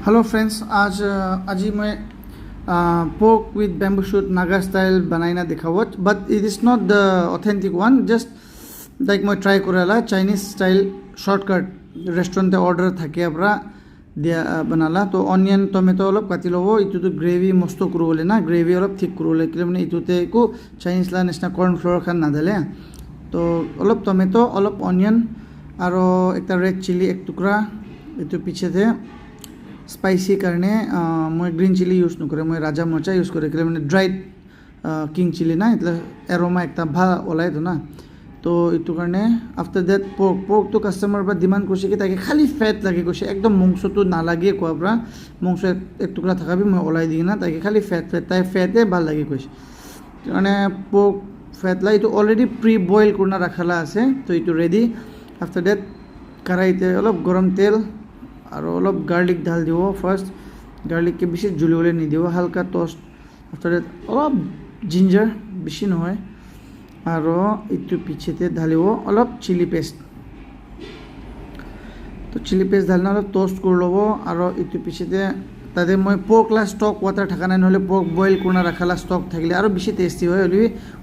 hello friends, आज मैं pork with bamboo shoot Naga style बनाइना दिखाव but it is not the authentic one just like मैं try कराला Chinese style shortcut restaurant order থাকে आपरा दिया बनाला तो ऑनियन टमेटो अलप काटि लबो इटु तो ग्रेवी मस्त करबले ना ग्रेवी अलप ठीक करबले कि माने इटुते को चाइनीज ला नेशनल कॉर्न फ्लोर खान ना डाले तो अलप टमेटो अलप ऑनियन आरो एकटा रेड चिली एक टुकड़ा इटु पीछे थे स्पाइसी करने मैं ग्रीन चिली यूज नकरे मैं राजा मरचा यूज करे कि मैंने ड्राइड किंग चिली ना इतला एरोमा एक भल ओलाय तो ना तो इतु करने आफ्टर दैट पोक तो कस्टमर पर डिमांड करছে कि ताकि खाली फैट लगे কৈছে एकदम मांस तो ना लगे कोबरा मांस एक टुकड़ा थाका भी मैं ओलाई दी ना ताकि खाली फैट ताई फैटे ভাল লাগে কৈছে মানে পোক फैट लाई तो ऑलरेडी प्री बॉयल करना रखाला আছে तो इतु रेडी आफ्टर दैट कढ़ाईते अलप गरम तेल और अलप गार्लिक ढाल দিব फार्स्ट गार्लिक के बेसि जुलिबले निदिव हालका टोस्ट आफ्टर दैट अलप जिंजार बेसि নহয় और इतु पीछेते ढालिव अलप चिली पेस्ट तो चिली पेस्ट ढालना अलप टोस्ट कर लब और इतु पीछेते ताते मैं पोकला स्टक वाटर थाका ना नहले पोक बॉयल करना रखाला स्टक থাকিলে और बेसि टेस्टी হয় হলি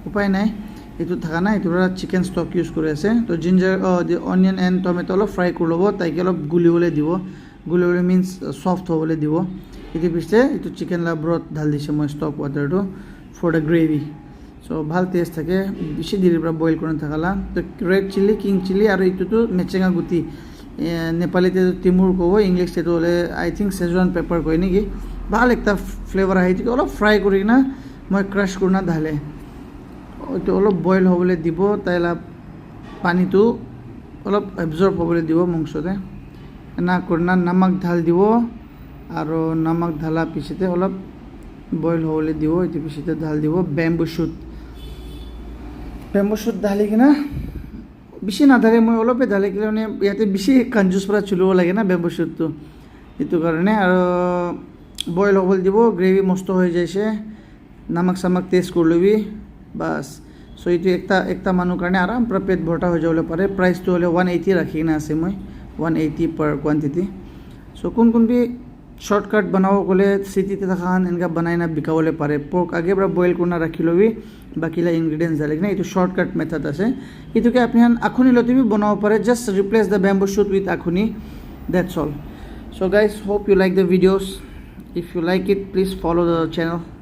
उपाय নাই इतु थाका ना इतु चिकेन स्टक यूज करे আছে तो जिंजार अनियन एंड टमेटो अलप फ्राई कर लब ताकि अलप गुलिबले দিব गुलिबले मीन्स सफ्ट होबले দিব इतु पिछे इतु चिकेन ला ब्रथ ढाल दिसे मैं स्टक वाटर तो फॉर द ग्रेवी सो ভাল टेस्ट থাকে বেশি দেরির পর বয়েল করে থাকালা তো রেড চিলি কিং চিলি আর ইতু তো মেচেঙা গুটি নেপালিতে তিমুর কব ইংলিশে তো হলে আই থিঙ্ক সেজওয়ান পেপার কয় নাকি ভাল একটা ফ্লেভার আহি থাকে অলপ ফ্রাই করি না মই ক্রাশ করনা ঢালে ওইটো অলপ বয়েল হবলে দিব তাইলা পানিটো অলপ এবজর্ব হবলে দিব মাংসতে না করনা নমক ঢাল দিব আর নমক ঢালা পিছতে অলপ বয়েল হবলে দিব ইতি পিছতে ঢাল দিব ব্যাম্বু শুট ঢালি কিনা বেশি না ঢালে মই অলপে ঢালি কিনা মানে ইয়াতে বেশি কনজুস পৰা চুলিব লাগে না ব্যাম্বু শুটটো এইটো কাৰণে আৰু বয়েল হবলে দিব গ্ৰেভি মস্ত হৈ যাইছে নমক সামক টেস্ট কৰি লবি বাস সো এইটো একটা মানুহ কাৰণে আৰাম পৰা পেট ভৰ্তা হৈ যাবলৈ পাৰে প্ৰাইসটো হলে 180 ৰাখি কিনা আছে মই 180 पर क्वांटिटी सो कोन भी शॉर्टकट बनाओ गले सिटीते थाकान इनका बनाइना बिकावले पारे पोर्क आगे बरा बॉयल करना राखि लबी बाकीला इंग्रेडिएंट्स डाले ना इतो शॉर्टकट मेथड আছে इतुके আপনি আখুনি লতে भी बनाओ पारे just replace the bamboo shoot with akhuni that's all so guys hope you like the videos if you like it please follow the channel